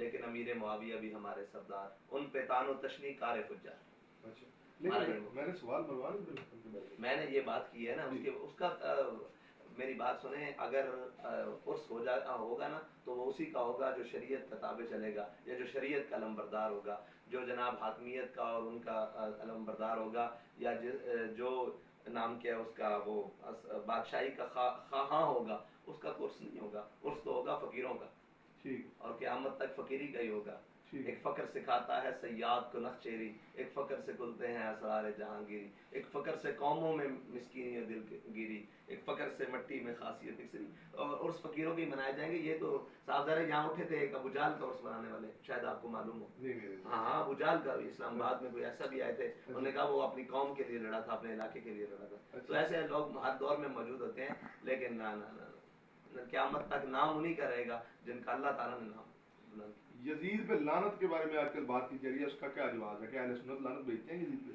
لیکن امیر معاویہ بھی ہمارے سردار، ان پہ تان و تشنیع کار فجار۔ میں نے سوال میں نے یہ بات کی ہے نا، اس کا میری بات سنیں، اگر عرس ہوگا نا تو وہ اسی کا ہوگا جو شریعت کا تابع چلے گا، یا جو شریعت کا علمبردار ہوگا، جو جناب حاکمیت کا اور ان کا علمبردار ہوگا، یا جو نام کیا اس کا وہ بادشاہی کا خواہاں ہوگا، اس کا عرس نہیں ہوگا۔ عرس تو ہوگا فقیروں کا، اور قیامت تک فقیری کا ہی ہوگا۔ ایک فقر سکھاتا ہے صیاد کو نخچیری، ایک فقر سے کھلتے ہیں اسرار جہانگیری، ایک فقر سے قوموں میں مسکینی دل گیری، ایک فقر سے مٹی میں خاصیت اکسری۔ اور عرس فقیروں کے منائے جائیں گے۔ یہ تو صاحب ذرا یہاں اٹھے تھے ایک ابو جہل کا عرس منانے والے، شاید آپ کو معلوم ہو۔ ہاں ابو جہل کا بھی اسلام آباد میں کوئی ایسا بھی آئے تھے، انہوں نے کہا وہ اپنی قوم کے لیے لڑا تھا، اپنے علاقے کے لیے لڑا تھا۔ تو ایسے لوگ ہر دور میں موجود ہوتے ہیں، لیکن قیامت تک نام انہیں کا رہے گا جن کا اللہ تعالیٰ نے نام بلند کیا۔ یزید پہ لعنت کے بارے میں آج کل بات کی جا رہی ہے، اس کا کیا جواز ہے؟ کہ اہل سنت لعنت بھیجتے ہیں یزید پہ؟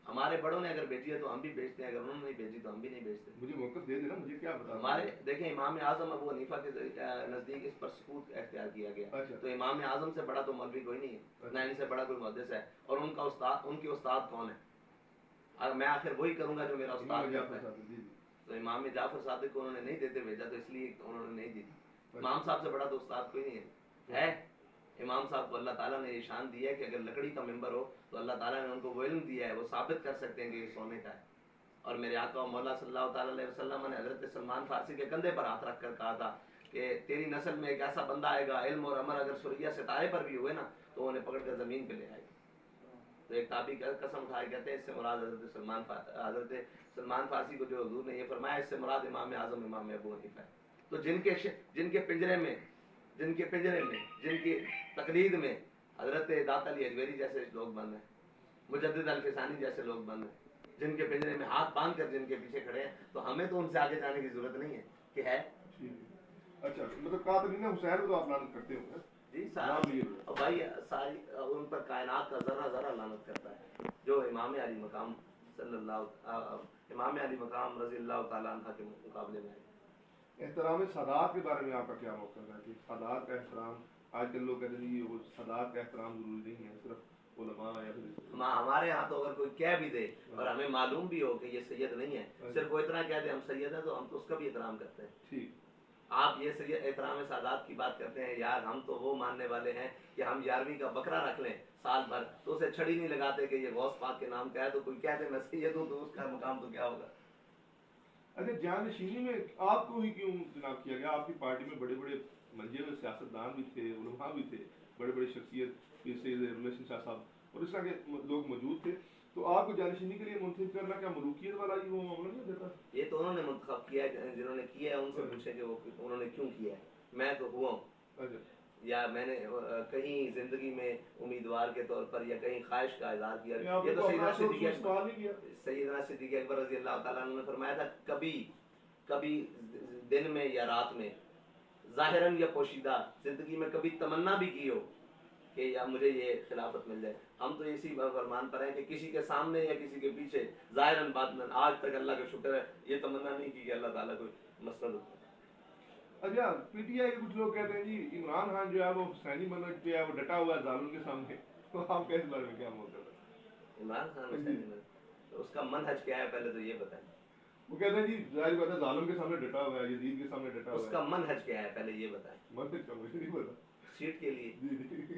ہمارے بڑوں نے اگر بھیجی ہے تو ہم بھی بھیجتے ہیں، اگر انہوں نے نہیں بھیجی تو ہم بھی نہیں بھیجتے۔ مجھے موقف دے دینا، مجھے کیا بتا۔ ہمارے دیکھیں امام اعظم ابو حنیفہ کے نزدیک اس پر سکوت اختیار کیا گیا، تو امام اعظم سے بڑا تو مولوی کوئی نہیں ہے، نہ ان سے بڑا کوئی محدث ہے، اور ان کا استاد، ان کے استاد کون ہے؟ میں آخر وہی کروں گا جو میرا استاد کرتا ہے۔ تو امام جعفر صادق کو انہوں نے نہیں دیتے بھیجا، تو اس لیے انہوں نے نہیں دی۔ امام صاحب سے بڑا تو استاد کوئی نہیں ہے۔ امام صاحب کو اللہ تعالیٰ نے یہ شان دی ہے کہ اگر لکڑی کا ممبر ہو تو اللہ تعالیٰ نے ان کو وہ علم دیا ہے، وہ ثابت کر سکتے ہیں کہ یہ سونے کا ہے۔ اور میرے آقا و مولا صلی اللہ تعالیٰ علیہ وسلم نے حضرت سلمان فارسی کے کندھے پر ہاتھ رکھ کر کہا تھا کہ تیری نسل میں ایک ایسا بندہ آئے گا، علم اور عمل اگر سوریا ستارے پر بھی ہوئے نا تو انہیں پکڑ کر زمین پہ لے آئے گا۔ تو ایک تابعی قسم اٹھائے کہتے ہیں اس سے مراد حضرت سلمان فارسی کو جو حضور نے یہ فرمایا، اس سے مراد امام اعظم امام ابو حنیفہ ہے۔ تو جن کے پنجرے میں، جن کی تقلید میں حضرت داتا علی اجویری جیسے لوگ بند ہیں، مجدد الفسانی جیسے لوگ بند ہیں، جن کے پنجرے میں ہاتھ باندھ کر جن کے پیچھے کھڑے ہیں، تو ہمیں تو ان سے آگے جانے کی ضرورت نہیں ہے کہ ہے۔ اچھا مطلب قاتلین حسین کو آپ لعنت کرتے ہو؟ جی صاحب بھائی ساری ان پر کائنات کا ذرہ ذرہ لعنت کرتا ہے، جو امام علی مقام امام علی مقام رضی اللہ تعالیٰ عنہ کے مقابلے میں ہے۔ احترام سادات کے بارے میں آپ کا کیا موقف ہے کہ سادات کا احترام، آج کل لوگ کہتے ہیں وہ سادات کا احترام ضروری نہیں ہے، صرف علماء یا پھر ہمارے یہاں تو اگر کوئی کہہ بھی دے اور ہمیں معلوم بھی ہو کہ یہ سید نہیں ہے، صرف وہ اتنا کہہ دے ہم سید ہیں، تو ہم تو اس کا بھی احترام کرتے ہیں۔ ٹھیک، آپ یہ سید احترام سادات کی بات کرتے ہیں، یار ہم تو وہ ماننے والے ہیں کہ ہم 11ویں کا بکرا رکھ لیں سال بھر تو اسے چھڑی نہیں لگاتے کہ یہ غوث پاک کے نام کا ہے، تو کوئی کہہ دے میں سید ہوں تو اس کا مقام تو کیا ہوگا۔ اچھا جانشینی میں آپ کو ہی کیوں جناب کیا گیا؟ آپ کی پارٹی میں بڑے بڑے منجے ہوئے سیاستدان بھی تھے، علماء بھی تھے، بڑے بڑے شخصیت پیر سید ریلیشن شاہ صاحب اور اس طرح کے لوگ موجود تھے، تو آپ کو جانشینی کے لیے منتخب کرنا کیا ملوکیت والا ہی وہ معاملہ نہیں دیتا؟ یہ تو انہوں نے منتخب کیا ہے، جنہوں نے کیا ہے ان سے پوچھیں کہ وہ انہوں نے کیوں کیا ہے، میں تو ہوا ہوں یا میں نے کہیں زندگی میں امیدوار کے طور پر یا کہیں خواہش کا اظہار کیا۔ یہ تو سیدنا صدیق اکبر رضی اللہ تعالیٰ عنہ نے فرمایا تھا، کبھی دن میں یا رات میں، ظاہراً یا پوشیدہ، زندگی میں کبھی تمنا بھی کی ہو کہ یا مجھے یہ خلافت مل جائے۔ ہم تو اسی فرمان پر ہیں کہ کسی کے سامنے یا کسی کے پیچھے ظاہراً باطناً آج تک اللہ کا شکر ہے یہ تمنا نہیں کی کہ اللہ تعالیٰ کوئی مسند ہو۔ اچھا پی ٹی آئی کے کچھ لوگ کہتے ہیں جی عمران خان جو ہے وہ حسینی منہج پہ ہے، وہ ڈٹا ہوا ہے ظالم کے سامنے، تو آپ کا اس بارے میں کیا موقف ہے؟ عمران خان حسینی منہج، اس کا منہج کیا ہے پہلے تو یہ بتائیں۔ وہ کہتے ہیں جی ظاہر بات ہے ظالم کے سامنے ڈٹا ہوا ہے، یزید کے سامنے ڈٹا ہوا ہے۔ اس کا منہج کیا ہے پہلے یہ بتائیں۔ منہج کا مجھے نہیں پتا۔ سیٹ کے لیے،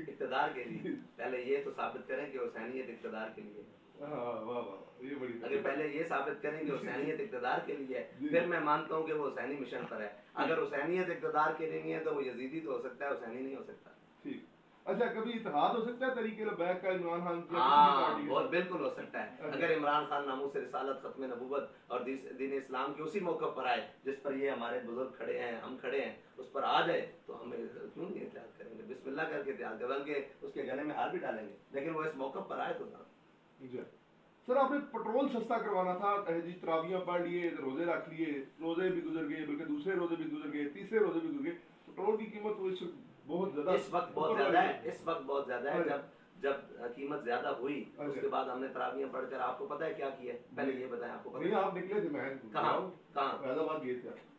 اقتدار کے لیے، پہلے یہ تو ثابت کریں کہ حسینیت اقتدار کے لیے ہے۔ اگر پہلے یہ ثابت کریں کہ حسینیت اقتدار کے لیے ہے، پھر میں مانتا ہوں کہ وہ حسینی مشن پر ہے۔ اگر حسینیت اقتدار کے لیے نہیں ہے تو وہ یزیدی تو ہو سکتا ہے، حسینی نہیں ہو سکتا۔ ٹھیک، اچھا کبھی اتحاد ہو سکتا ہے طریق لبیک کا عمران خان؟ ہاں بہت بالکل ہو سکتا ہے، اگر عمران خان ناموس رسالت، ختم نبوت اور دین اسلام کے اسی موقع پر آئے جس پر یہ ہمارے بزرگ کھڑے ہیں، ہم کھڑے ہیں، اس پر آ جائے تو ہم کیوں نہیں احتیاط کریں گے، بسم اللہ کر کے احتیاط کریں، بلکہ اس کے گلے میں ہار بھی ڈالیں گے، لیکن وہ اس موقع پر آئے تو نہ۔ سر آپ نے پٹرول سستا کروانا تھا جی، تراویاں پڑھ لیے، روزے رکھ لیے، روزے بھی گزر گئے، بلکہ دوسرے روزے بھی گزر گئے، تیسرے روزے بھی گزر گئے، پٹرول کی قیمت تو بہت زیادہ اس وقت بہت زیادہ ہے، جب قیمت زیادہ ہوئی اس کے بعد ہم نے تراویاں پڑھ کر، آپ کو پتا ہے کیا کیا ہے؟ پہلے یہ بتائیں، آپ کو پتا ہے؟ آپ نکلے تھے، میں کہاں فیض آباد گئے تھے۔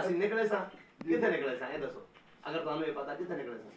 ਅਸੀਂ ਨਿਕਲੇ ਸਾਂ ਕਿੱਥੇ ਨਿਕਲੇ ਸਾਂ ਇਹ ਦੱਸੋ, ਅਗਰ ਤੁਹਾਨੂੰ ਇਹ ਪਤਾ ਕਿੱਥੇ ਨਿਕਲੇ ਸਾਂ।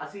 ਅਸੀਂ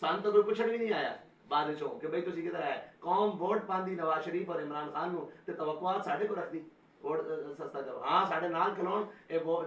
ਸਾਨੂੰ ਤਾਂ ਕੋਈ ਪੁੱਛਣ ਵੀ ਨਹੀਂ ਆਇਆ ਬਾਅਦ ਚੋਂ ਕਿ ਬਈ ਤੁਸੀਂ ਕਿੱਧਰ ਆਏ। ਕੌਮ ਵੋਟ ਪਾਉਂਦੀ ਨਵਾਜ਼ ਸ਼ਰੀਫ ਔਰ ਇਮਰਾਨ ਖਾਨ ਨੂੰ ਤੇ ਤਵੱਕੁਆਤ ਸਾਡੇ ਕੋਲ ਰੱਖਦੀ ਵੋਟ ਸਸਤਾ ਕਰੋ। ਹਾਂ ਸਾਡੇ ਨਾਲ ਖਲੋਣ, ਇਹ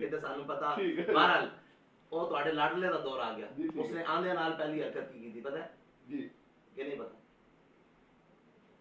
ਇਹ ਤਾਂ ਸਾਨੂੰ ਪਤਾ। ਬਹਰਹਾਲ ਉਹ ਤੁਹਾਡੇ ਲਾਡਲੇ ਦਾ ਦੌਰ ਆ ਗਿਆ। ਉਸਨੇ ਆਂਦੇ ਨਾਲ ਪਹਿਲੀ ਹਰਕਤ ਕੀ ਕੀਤੀ ਪਤਾ ਹੈ ਜੀ ਕਿ ਨਹੀਂ ਪਤਾ?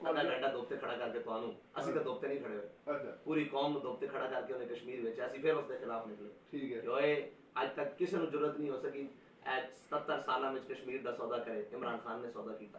ਉਹਦਾ ਡੰਡਾ ਦੋਪਤੇ ਖੜਾ ਕਰਕੇ ਤੁਹਾਨੂੰ, ਅਸੀਂ ਤਾਂ ਦੋਪਤੇ ਨਹੀਂ ਖੜੇ ਹੋਏ। ਅੱਛਾ, ਪੂਰੀ ਕੌਮ ਨੂੰ ਦੋਪਤੇ ਖੜਾ ਕਰਕੇ ਉਹਨੇ ਕਸ਼ਮੀਰ ਵਿੱਚ, ਅਸੀਂ ਫਿਰ ਉਸ ਦੇ ਖਿਲਾਫ ਨਿਕਲੇ। ਠੀਕ ਹੈ, ਓਏ ਅੱਜ ਤੱਕ ਕਿਸੇ ਨੂੰ ਜ਼ਰੂਰਤ ਨਹੀਂ ਹੋ ਸਕੀ 70 ਸਾਲਾਂ ਵਿੱਚ ਕਸ਼ਮੀਰ ਦਾ ਸੌਦਾ ਕਰੇ, ਇਮਰਾਨ ਖਾਨ ਨੇ ਸੌਦਾ ਕੀਤਾ।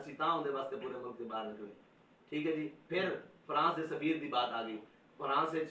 ਅਸੀਂ ਤਾਂ ਉਹਦੇ ਵਾਸਤੇ ਪੂਰੇ ਮੁਲਕ ਦੇ ਬਾਹਰ ਨਿਕਲੇ। ਠੀਕ ਹੈ ਜੀ, ਫਿਰ ਫਰਾਂਸ ਦੇ ਸਫੀਰ ਦੀ ਬਾਤ ਆ ਗਈ। ਫਰਾਂਸ ਵਿੱਚ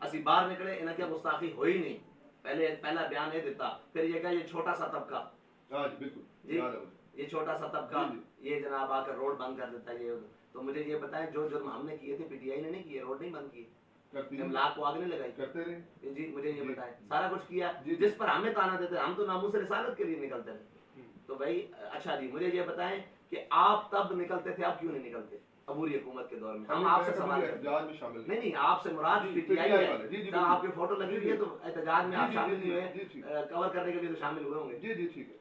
ਅਸੀਂ ਬਾਹਰ ਨਿਕਲੇ, ਇਹਨਾਂ ਕਿਹਾ ਗੁਸਤਾਖੀ ਹੋਈ ਨਹੀਂ, پہلے پہلا بیان یہ دیتا، پھر یہ کہا یہ چھوٹا سا طبقہ، ہاں جی بالکل جی یاد ہے مجھے۔ یہ چھوٹا سا طبقہ یہ جناب آ کر روڈ بند کر دیتا ہے۔ یہ تو مجھے یہ بتائیں جو جرم ہم نے کیے تھے پی ٹی آئی نے نہیں کیے، روڈ نہیں بند کیے، املاک کو آگ نہیں لگائی، کرتے رہے جی مجھے یہ بتائیں سارا کچھ کیا جس پر ہمیں تانا دیتے، ہم تو ناموس رسالت کے لیے نکلتے رہے۔ تو بھائی اچھا جی مجھے یہ بتائیں کہ آپ تب نکلتے تھے، اب کیوں نہیں نکلتے عبوری حکومت کے دور میں؟ ہم آپ سے سوال کرتے نہیں نہیں آپ سے مراد پی ٹی آئی ہے، آپ کی فوٹو لگی ہوئی ہے تو احتجاج میں آپ شامل نہیں ہوئے، کور کرنے کے لیے تو شامل ہوئے ہوں گے۔ جی جی ٹھیک ہے۔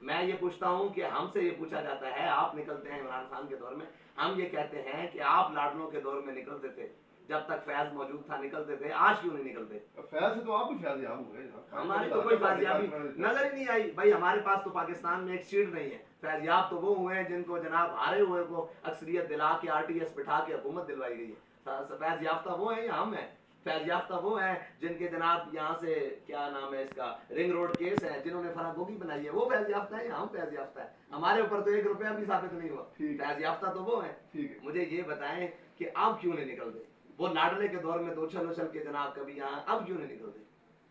میں یہ پوچھتا ہوں کہ ہم سے یہ پوچھا جاتا ہے، آپ نکلتے ہیں عمران خان کے دور میں، ہم یہ کہتے ہیں کہ آپ لاڈلوں کے دور میں نکلتے تھے، جب تک فیض موجود تھا نکلتے تھے، آج کیوں نہیں نکلتے؟ فیض سے تو آپ بھی فیض یاب ہو گئے، ہماری تو کوئی فیض یابی نظر ہی نہیں آئی بھائی، ہمارے پاس تو پاکستان میں ایک سیٹ نہیں ہے۔ فیض یاب تو وہ ہوئے ہیں جن کو جناب ہارے ہوئے کو اکثریت دلا کے آر ٹی ایس بٹھا کے حکومت دلوائی گئی ہے۔ فیض یافتہ وہ ہیں یا ہم ہیں؟ فیض یافتہ وہ ہیں جن کے جناب یہاں سے کیا نام ہے اس کا رنگ روڈ کیس ہے، جنہوں نے فراگوگی بنائی ہے، وہ فیض یافتہ ہیں یا ہم فیض یافتہ ہیں؟ ہمارے اوپر تو 1 روپیہ بھی ثابت نہیں ہوا، فیض یافتہ تو وہ ہیں۔ مجھے یہ بتائیں کہ آپ کیوں نہیں نکلتے؟ وہ لاڈلے کے دور میں تو اچھل اچھل کے جناب کبھی یہاں، اب کیوں نہیں نکلتے؟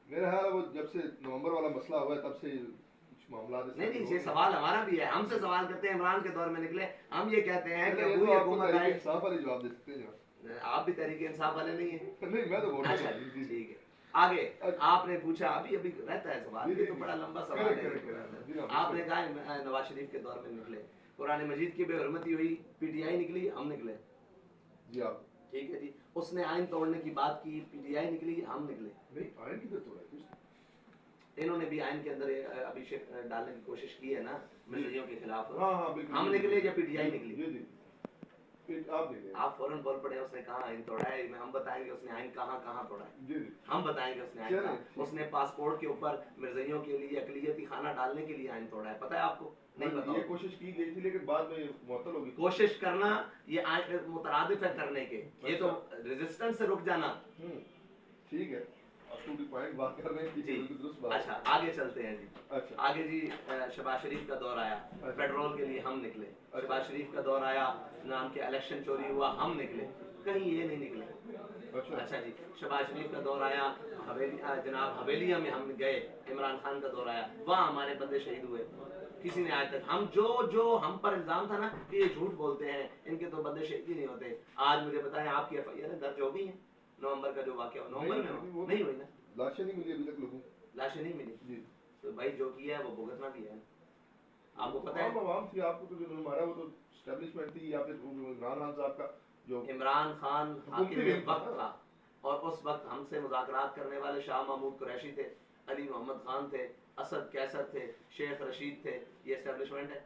میرا خیال ہے وہ جب سے نومبر والا مسئلہ ہوا ہے تب سے کچھ معاملات نہیں نہیں، یہ سوال ہمارا بھی ہے، ہم سے سوال کرتے ہیں عمران کے دور میں نکلے، ہم یہ کہتے ہیں کہ پوری حکومت آئی۔ انصاف والے جواب دے سکتے ہیں آپ بھی تحریک انصاف والے نہیں ہیں؟ نہیں میں تو اچھا ٹھیک ہے۔ آگے آپ نے پوچھا، ابھی ابھی رہتا ہے سوال، یہ تو بڑا لمبا سوال ہے۔ آپ نے کہا نواز شریف کے دور میں نکلے، قرآن مجید کی بے حرمتی ہوئی، پی ٹی آئی نکلی، ہم نکلے، جی آپ ٹھیک ہے جی۔ اس نے آئین توڑنے کی بات کی، پی ٹی آئی نکلی، ہم نکلے۔ نہیں آئین کی تو توڑا کچھ انہوں نے بھی آئین کے اندر ابھیشیک ڈالنے کی کوشش کی ہے نا مرزائیوں کے خلاف، ہاں بالکل، ہم نکلے یا پی ٹی آئی نکلی؟ جی جی آپ فوراً بول پڑے اس نے کہاں آئین توڑا ہے، ہم بتائیں گے اس نے آئین کہاں کہاں توڑا ہے، ہم بتائیں گے اس نے آئین کہاں، اس نے پاسپورٹ کے اوپر مرزائیوں کے لیے اقلیتی خانہ ڈالنے کے لیے آئین توڑا ہے، پتہ ہے آپ کو؟ نہیں پتا؟ یہ کوشش کی گئی تھی لیکن بعد میں معطل ہو گئی۔ کوشش کرنا یہ مترادف ہے کرنے کے، یہ تو ریزسٹنس سے رک جانا۔ ٹھیک ہے، بات کر رہے ہیں جی اچھا آگے چلتے ہیں جی۔ آگے جی شہباز شریف کا دور آیا، پیٹرول کے لیے ہم نکلے، شہباز شریف کا دور آیا، نام کے الیکشن چوری ہوا، ہم نکلے، کہیں یہ نہیں نکلے۔ اچھا جی شہباز شریف کا دور آیا، جناب حویلیہ میں ہم گئے، عمران خان کا دور آیا، وہاں ہمارے بندے شہید ہوئے، کسی نے آج تک ہم جو ہم پر الزام تھا نا کہ یہ جھوٹ بولتے ہیں، ان کے تو بندے شہید ہی نہیں ہوتے، آج مجھے بتائیں آپ کی ایف آئی آر درج ہو گئی ہیں؟ نومبر کا جو واقعہ نومبر میں نہیں ہوئی نا، لاشیں نہیں ملی ابھی تک لوگوں، لاشیں نہیں ملی جی تو بھائی جو کیا ہے وہ بھگتنا بھی ہے، آپ کو پتہ ہے؟ عوام تھی، آپ کو تو جو مارا وہ تو اسٹیبلشمنٹ تھی یا پھر عمران خان صاحب کا جو عمران خان حاکم وقت تھا، اور اس وقت ہم سے مذاکرات کرنے والے شاہ محمود قریشی تھے، علی محمد خان تھے، اسد کیسر تھے، شیخ رشید تھے، یہ اسٹیبلشمنٹ ہے؟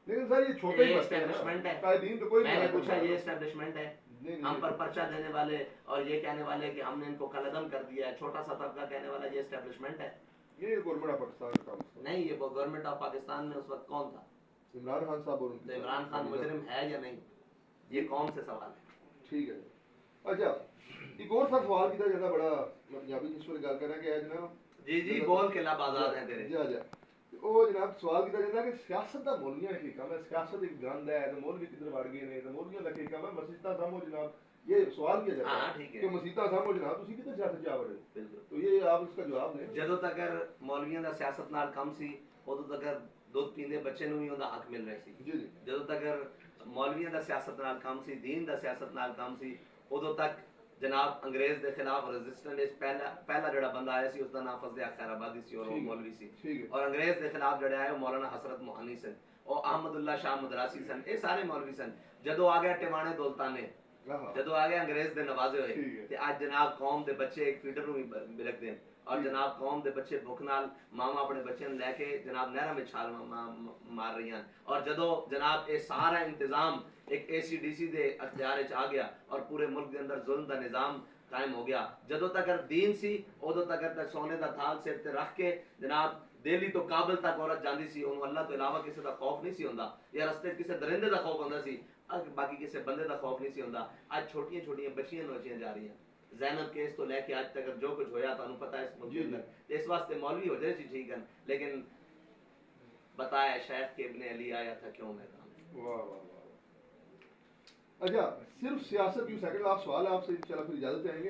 لیکن سر یہ چھوٹے ہی اسٹیبلشمنٹ ہے، میں نے پوچھا یہ اسٹیبلشمنٹ ہے؟ ہم پر پرچہ دینے والے اور یہ کہنے والے کہ ہم نے ان کو قلعدم کر دیا ہے، چھوٹا سا طبقہ کہنے والا، یہ اسٹیبلشمنٹ ہے؟ یہ گورنمنٹ آف پاکستان کا کام نہیں، یہ گورنمنٹ آف پاکستان میں اس وقت کون تھا؟ عمران خان صاحب، اور تو عمران خان مجرم ہے یا نہیں؟ یہ قوم سے سوال ہے۔ ٹھیک ہے اچھا ایک اور سا سوال کیا جاتا بڑا پنجابی جس پر گل کر رہا کہ ہے جناب جی بول کے لب آزاد ہیں تیرے، جی وہ جناب سوال کیا جاتا کہ سیاست کا مولویاں کی کام ہے، سیاست ایک گند ہے، مولوی کدھر وڑ گئے نے، مولویاں کا کی کام ہے، مسیطہ سامو جناب، یہ سوال کیا جاتا ہے کہ مسیطہ سامو جناب تسی کدھر سیاست چا وڑے، تو یہ آپ اس کا جواب دیں۔ جدوں تک مولویاں دا سیاست نال کم سی ادوں تک دودھ پیندے بچے نوں ہی اوندا حق مل رہا سی، جی جدوں تک مولویاں دا سیاست نال کم سی، دین دا سیاست نال کم سی، ادوں تک جناب انگریز دے خلاف ریزسٹنس پہلا جڑا بندہ آیا سی اس دا نام فضل خیر آبادی سی اور وہ مولوی سی، اور انگریز دے خلاف جڑے آئے مولانا حسرت موہانی سن اور احمد اللہ شاہ مدراسی سن، یہ سارے مولوی سن۔ جدو آ گیا ٹیوانے دولتانے، جدو آ گیا انگریز دے نوازے ہوئے تے اج جناب قوم دے بچے ایک فیڈر نوں بلک دین، اور جناب قوم دے بچے بھوک نال ماما اپنے بچے لے کے جناب نہراں میں چھال مار رہی ہیں، اور جدو جناب یہ سارا انتظام ایک اے سی ڈی سی دے اختیار وچ آ گیا اور پورے ملک دے اندر ظلم دا نظام قائم ہو گیا، جدو تک دین سی ادو تک سونے دا تھال سر تے رکھ کے جناب دہلی تو کابل تک عورت جاندی سی، انہوں اللہ تو علاوہ کسی دا خوف نہیں سی ہوندا، یا رستے کسی درندے دا خوف ہوندا سی، باقی کسی بندے دا خوف نہیں سی ہوندا۔ اج چھوٹیاں چھوٹیاں بچیاں نوچیاں جا رہی ہیں، زینب کیس تو لے کے آج تک جو کچھ ہویا تانوں پتہ ہے اس ملک کے اندر، اس واسطے مولوی ہو جائے سی ٹھیک ہے، لیکن بتایا شیخ کے ابن علی آیا تھا کیوں میدان میں۔ واہ واہ واہ، اچھا صرف سیاست کیوں، سیکنڈ لاسٹ سوال ہے آپ سے انشاءاللہ پھر اجازت چاہیں گے،